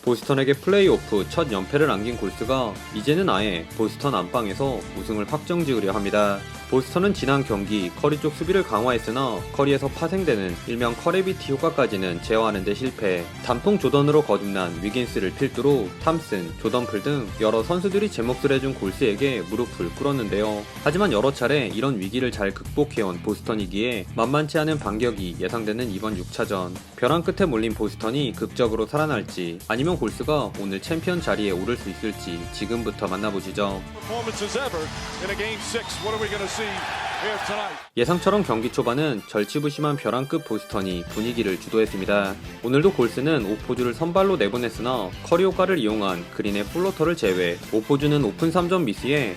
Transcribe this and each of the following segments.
보스턴에게 플레이오프 첫 연패를 안긴 골스가 이제는 아예 보스턴 안방에서 우승을 확정지으려 합니다. 보스턴은 지난 경기 커리 쪽 수비를 강화했으나 커리에서 파생되는 일명 커레비티 효과까지는 제어하는 데 실패. 단풍 조던으로 거듭난 위긴스를 필두로 탐슨, 조던풀 등 여러 선수들이 제 몫을 해준 골스에게 무릎을 꿇었는데요. 하지만 여러 차례 이런 위기를 잘 극복해온 보스턴이기에 만만치 않은 반격이 예상되는 이번 6차전. 벼랑 끝에 몰린 보스턴이 극적으로 살아날지 아니면 골스가 오늘 챔피언 자리에 오를 수 있을지 지금부터 만나보시죠. 예상처럼 경기 초반은 절치부심한 벼랑 끝 보스턴이 분위기를 주도했습니다. 오늘도 골스는 오포주를 선발로 내보냈으나 커리 효과를 이용한 그린의 플로터를 제외 오포주는 오픈 3점 미스에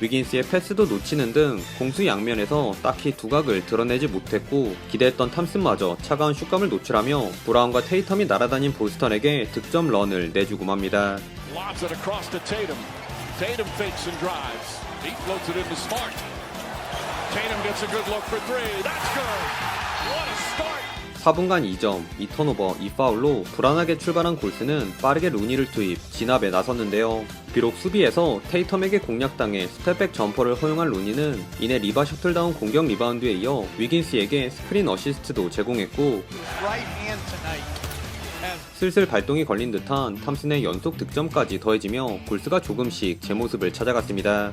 위긴스의 패스도 놓치는 등 공수 양면에서 딱히 두각을 드러내지 못했고 기대했던 탐슨마저 차가운 슛감을 노출하며 브라운과 테이텀이 날아다닌 보스턴에게 득점 런을 내주고 맙니다. Tatum fakes and drives. He floats it into Smart. Tatum gets a good look for three. That's good. What a start. 4분간 2점, 2턴오버, 2파울로 불안하게 출발한 골스는 빠르게 루니를 투입, 진압에 나섰는데요. 비록 수비에서 테이텀에게 공략당해 스텝백 점퍼를 허용한 루니는 이내 리바 셔틀다운 공격 리바운드에 이어 위긴스에게 스크린 어시스트도 제공했고 슬슬 발동이 걸린 듯한 탐슨의 연속 득점까지 더해지며 골스가 조금씩 제 모습을 찾아갔습니다.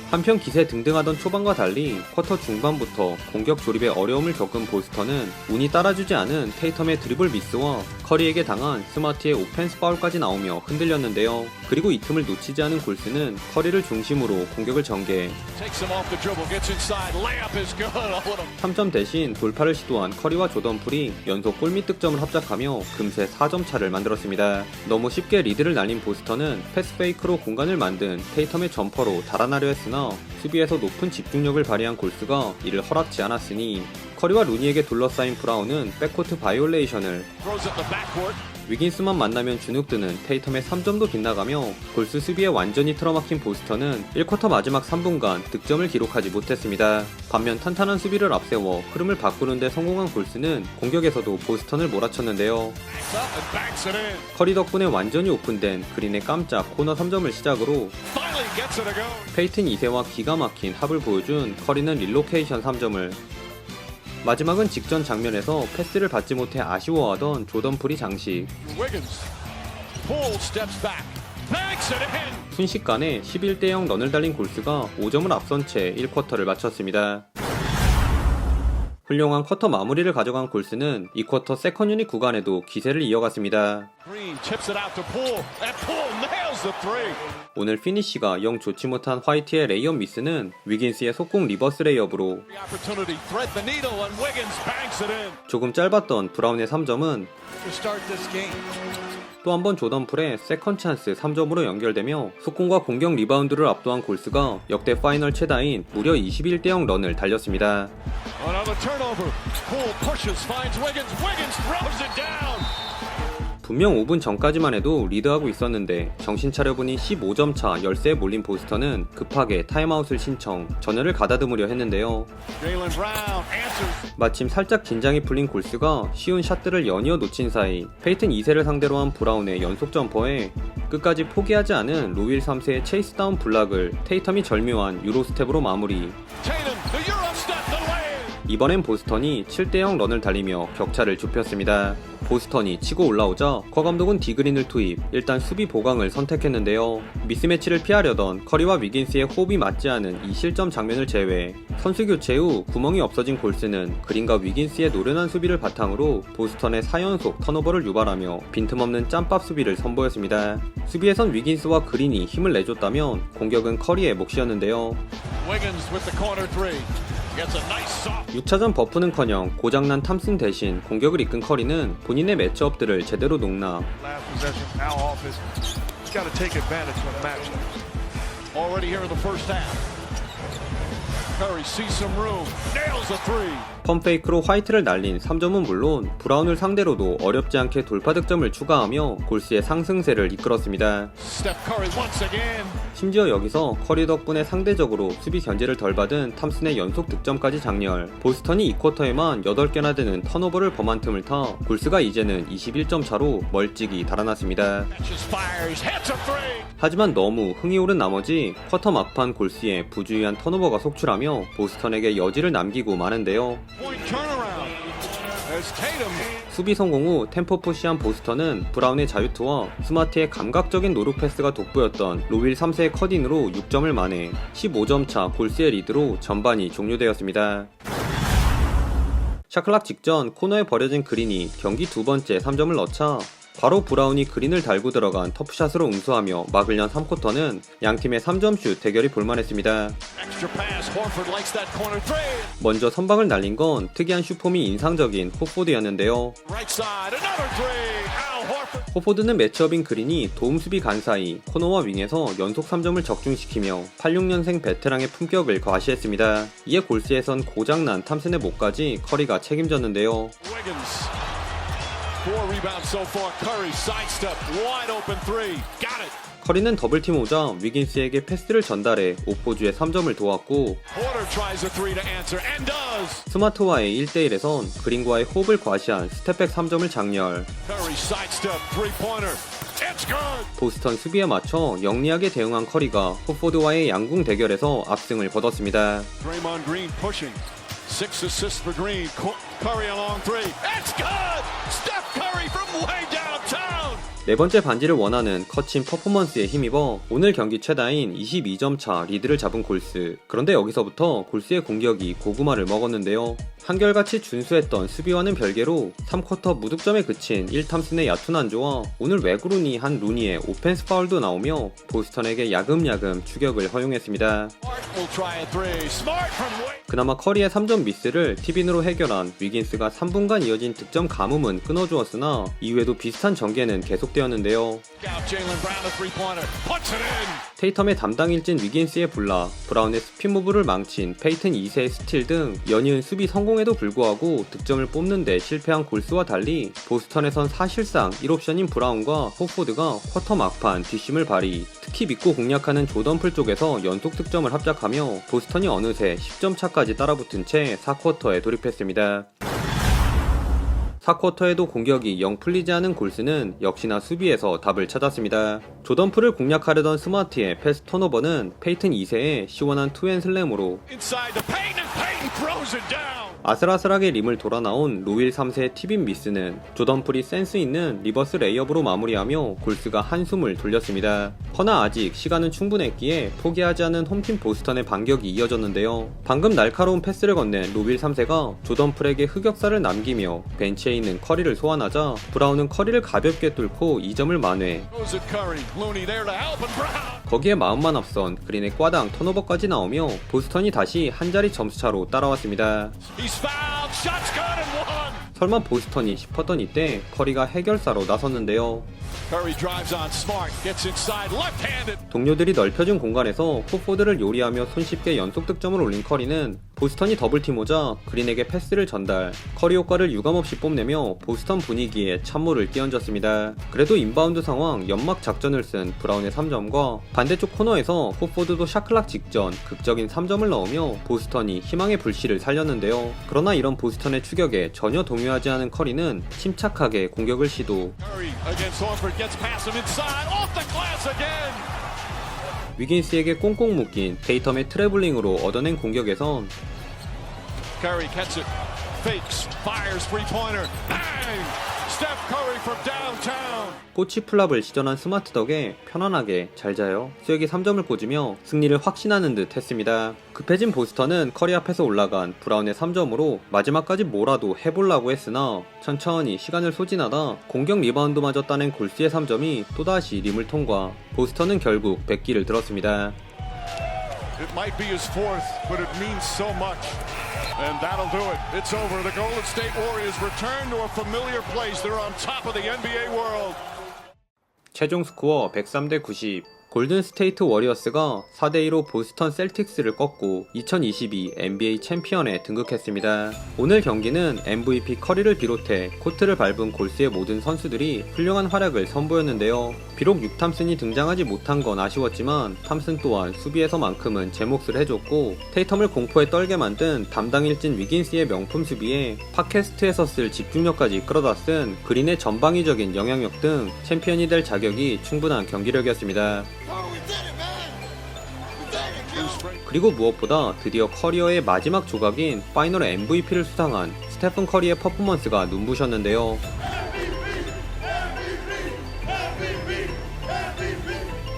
한편 기세 등등하던 초반과 달리 쿼터 중반부터 공격 조립에 어려움을 겪은 보스턴은 운이 따라주지 않은 테이텀의 드리블 미스와 커리에게 당한 스마트의 오펜스 파울까지 나오며 흔들렸는데요. 그리고 이 틈을 놓치지 않은 골스는 커리를 중심으로 공격을 전개. 3점 대신 돌파를 시도한 커리와 조던풀이 연속 골밑 득점을 합작하며 금세 4점 차를 만들었습니다. 너무 쉽게 리드를 날린 보스턴은 패스 페이크로 공간을 만든 테이텀의 점퍼로 달아나려 했으나 수비에서 높은 집중력을 발휘한 골스가 이를 허락지 않았으니 커리와 루니에게 둘러싸인 브라운은 백코트 바이올레이션을 위긴스만 만나면 주눅드는 테이텀의 3점도 빗나가며 골스 수비에 완전히 틀어막힌 보스턴은 1쿼터 마지막 3분간 득점을 기록하지 못했습니다. 반면 탄탄한 수비를 앞세워 흐름을 바꾸는 데 성공한 골스는 공격에서도 보스턴을 몰아쳤는데요. 커리 덕분에 완전히 오픈된 그린의 깜짝 코너 3점을 시작으로 페이튼 2세와 기가 막힌 합을 보여준 커리는 릴로케이션 3점을 마지막은 직전 장면에서 패스를 받지 못해 아쉬워하던 조던풀이 장식. 순식간에 11대0 런을 달린 골스가 5점을 앞선 채 1쿼터를 마쳤습니다. 훌륭한 쿼터 마무리를 가져간 골스는 2쿼터 세컨 유닛 구간에도 기세를 이어갔습니다. 오늘 피니쉬가 영 좋지 못한 화이트의 레이업 미스는 위긴스의 속공 리버스 레이업으로 조금 짧았던 브라운의 3점은 또 한 번 조던풀의 세컨 찬스 3점으로 연결되며 속공과 공격 리바운드를 압도한 골스가 역대 파이널 최다인 무려 21대0 런을 달렸습니다. 분명 5분 전까지만 해도 리드하고 있었는데 정신 차려보니 15점 차 열세에 몰린 보스턴은 급하게 타임아웃을 신청, 전열을 가다듬으려 했는데요. 마침 살짝 긴장이 풀린 골스가 쉬운 샷들을 연이어 놓친 사이 페이튼 2세를 상대로 한 브라운의 연속 점퍼에 끝까지 포기하지 않은 로윌 3세의 체이스 다운 블락을 테이텀이 절묘한 유로스텝으로 마무리. 이번엔 보스턴이 7대0 런을 달리며 격차를 좁혔습니다. 보스턴이 치고 올라오자 커 감독은 디그린을 투입, 일단 수비 보강을 선택했는데요. 미스매치를 피하려던 커리와 위긴스의 호흡이 맞지 않은 이 실점 장면을 제외 선수 교체 후 구멍이 없어진 골스는 그린과 위긴스의 노련한 수비를 바탕으로 보스턴의 4연속 턴오버를 유발하며 빈틈없는 짬밥 수비를 선보였습니다. 수비에선 위긴스와 그린이 힘을 내줬다면 공격은 커리의 몫이었는데요. 6차전 버프는커녕 고장난 탐슨 대신 공격을 이끈 커리는 본인의 매치업들을 제대로 농락. There's a three. 펌페이크로 화이트를 날린 3점은 물론 브라운을 상대로도 어렵지 않게 돌파 득점을 추가하며 골스의 상승세를 이끌었습니다. Steph Curry once again. 심지어 여기서 커리 덕분에 상대적으로 수비 견제를 덜 받은 탐슨의 연속 득점까지 장렬. 보스턴이 2쿼터에만 8개나 되는 턴오버를 범한 틈을 타 골스가 이제는 21점 차로 멀찍이 달아났습니다. Catches fires. Hits a three. 하지만 너무 흥이 오른 나머지 쿼터 막판 골스의 부주의한 턴오버가 속출하며 보스턴에게 여지를 남기고 마는데요. Point turnaround. As Tatum. 수비 성공 후 템포 푸시한 보스턴은 브라운의 자유투와 스마트의 감각적인 노루 패스가 돋보였던 로윌 3세의 컷인으로 6점을 만회 15점 차 골스의 리드로 전반이 종료되었습니다. 샤클락 직전 코너에 버려진 그린이 경기 두 번째 3점을 넣자 바로 브라운이 그린을 달고 들어간 터프샷으로 응수하며 막을 연 3쿼터는 양팀의 3점슛 대결이 볼만했습니다. Extra pass. Horford likes that corner three. 먼저 선방을 날린 건 특이한 슈폼이 인상적인 호포드였는데요. Right side. Another three. Al Horford. 호포드는 매치업인 그린이 도움 수비 간 사이 코너와 윙에서 연속 3점을 적중시키며 86년생 베테랑의 품격을 과시했습니다. 이에 골스에선 고장난 탐슨의 목까지 커리가 책임졌는데요. Wiggins. 4 rebounds so far. Curry sidestep. Wide open three. Got it. 커리는 더블팀 오자 위긴스에게 패스를 전달해 오포주의 3점을 도왔고 Porter tries a three to answer and does. 스마트와의 1대1에선 그린과의 호흡을 과시한 스텝백 3점을 장렬. Curry sidestep three-pointer. It's good. 보스턴 수비에 맞춰 영리하게 대응한 커리가 호포드와의 양궁 대결에서 압승을 거뒀습니다. Draymond Green pushing. 6 assists for Green. Curry along three. It's good. Steph Curry from way downtown. 네 번째 반지를 원하는 거친 퍼포먼스에 힘입어 오늘 경기 최다인 22점 차 리드를 잡은 골스. 그런데 여기서부터 골스의 공격이 고구마를 먹었는데요. 한결같이 준수했던 수비와는 별개로 3쿼터 무득점에 그친 1탐슨의 얕은 안조와 오늘 왜 그러니 한 루니의 오펜스 파울도 나오며 보스턴에게 야금야금 추격을 허용했습니다. Smart will try a three. Smart from way. 그나마 커리의 3점 미스를 팁인으로 해결한 위긴스가 3분간 이어진 득점 가뭄은 끊어주었으나 이후에도 비슷한 전개는 계속되었는데요. Out Jaylen Brown a three-pointer. Puts it in. 테이텀의 담당일진 위긴스의 블락, 브라운의 스핀 무브를 망친 페이튼 2세의 스틸 등 연이은 수비 성공에도 불구하고 득점을 뽑는데 실패한 골스와 달리 보스턴에선 사실상 1옵션인 브라운과 호포드가 쿼터 막판 뒷심을 발휘. 특히 믿고 공략하는 조던풀 쪽에서 연속 득점을 합작하며 보스턴이 어느새 10점 차까지 따라붙은 채 4쿼터에 돌입했습니다. 4쿼터에도 공격이 영 풀리지 않은 골스는 역시나 수비에서 답을 찾았습니다. 조던풀을 공략하려던 스마트의 패스 턴오버는 페이튼 2세의 시원한 투앤슬램으로 Inside the paint and Payton throws it down. 아슬아슬하게 림을 돌아 나온 로윌 3세의 팁인 미스는 조던풀이 센스 있는 리버스 레이업으로 마무리하며 골스가 한숨을 돌렸습니다. 허나 아직 시간은 충분했기에 포기하지 않은 홈팀 보스턴의 반격이 이어졌는데요. 방금 날카로운 패스를 건넨 로윌 3세가 조던풀에게 흑역사를 남기며 벤치에 있는 커리를 소환하자 브라운은 커리를 가볍게 뚫고 2점을 만회. Goes at Curry. Looney there to help and Brown. 거기에 마음만 앞선 그린의 꽈당 턴오버까지 나오며 보스턴이 다시 한 자리 점수차로 따라왔습니다. He's fouled. Shot's good and one. 설마 보스턴이 싶었던 이때 커리가 해결사로 나섰는데요. Curry drives on Smart. Gets inside left-handed. 동료들이 넓혀준 공간에서 호포드를 요리하며 손쉽게 연속 득점을 올린 커리는 보스턴이 더블팀 오자 그린에게 패스를 전달. 커리 효과를 유감없이 뽐내며 보스턴 분위기에 찬물을 끼얹었습니다. 그래도 인바운드 상황 연막 작전을 쓴 브라운의 3점과 반대쪽 코너에서 호포드도 샤클락 직전 극적인 3점을 넣으며 보스턴이 희망의 불씨를 살렸는데요. 그러나 이런 보스턴의 추격에 전혀 동요하지 않은 커리는 침착하게 공격을 시도. Curry against Horford. Gets past him inside. Off the glass again. 위긴스에게 꽁꽁 묶인 테이텀의 트래블링으로 얻어낸 공격에선 Curry gets it. Fakes. Fires three-pointer. Bang! Steph Curry from downtown. 꼬치 플랍을 시전한 스마트 덕에 편안하게 잘 자요. 수혁이 3점을 꽂으며 승리를 확신하는 듯 했습니다. 급해진 보스턴은 커리 앞에서 올라간 브라운의 3점으로 마지막까지 뭐라도 해보려고 했으나 천천히 시간을 소진하다 공격 리바운드마저 따낸 골스의 3점이 또다시 림을 통과. 보스턴은 결국 백기를 들었습니다. It might be his fourth, but it means so much. And that'll do it. It's over. The Golden State Warriors return to a familiar place. They're on top of the NBA world. 최종 스코어 103대 90. 골든 스테이트 워리어스가 4대2로 보스턴 셀틱스를 꺾고 2022 NBA 챔피언에 등극했습니다. 오늘 경기는 MVP 커리를 비롯해 코트를 밟은 골스의 모든 선수들이 훌륭한 활약을 선보였는데요. 비록 6탐슨이 등장하지 못한 건 아쉬웠지만 탐슨 또한 수비에서만큼은 제 몫을 해줬고 테이텀을 공포에 떨게 만든 담당 일진 위긴스의 명품 수비에 팟캐스트에서 쓸 집중력까지 끌어다 쓴 그린의 전방위적인 영향력 등 챔피언이 될 자격이 충분한 경기력이었습니다. 그리고 무엇보다 드디어 커리어의 마지막 조각인 파이널 MVP를 수상한 스테픈 커리의 퍼포먼스가 눈부셨는데요.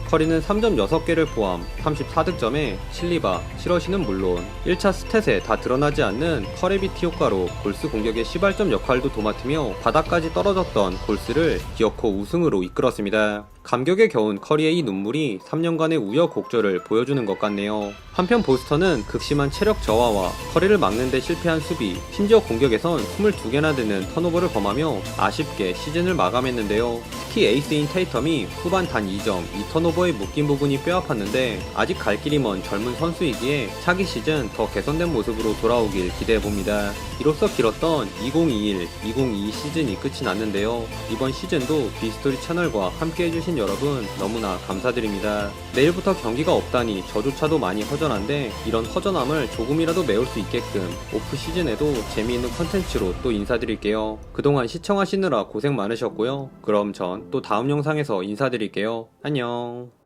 커리는 3점 6개를 포함 34득점에 실리바, 시러시는 물론 1차 스탯에 다 드러나지 않는 커레비티 효과로 골스 공격의 시발점 역할도 도맡으며 바닥까지 떨어졌던 골스를 기어코 우승으로 이끌었습니다. 감격에 겨운 커리의 이 눈물이 3년간의 우여곡절을 보여주는 것 같네요. 한편 보스턴은 극심한 체력 저하와 커리를 막는 데 실패한 수비, 심지어 공격에선 22개나 되는 턴오버를 범하며 아쉽게 시즌을 마감했는데요. 특히 에이스인 테이텀이 후반 단 2점, 2턴오버에 묶인 부분이 뼈아팠는데 아직 갈 길이 먼 젊은 선수이기에 차기 시즌 더 개선된 모습으로 돌아오길 기대해봅니다. 이로써 길었던 2021-2022 시즌이 끝이 났는데요. 이번 시즌도 비스토리 채널과 함께 해주신 여러분 너무나 감사드립니다. 내일부터 경기가 없다니 저조차도 많이 허전한데 이런 허전함을 조금이라도 메울 수 있게끔 오프 시즌에도 재미있는 컨텐츠로 또 인사드릴게요. 그동안 시청하시느라 고생 많으셨고요. 그럼 전 또 다음 영상에서 인사드릴게요. 안녕.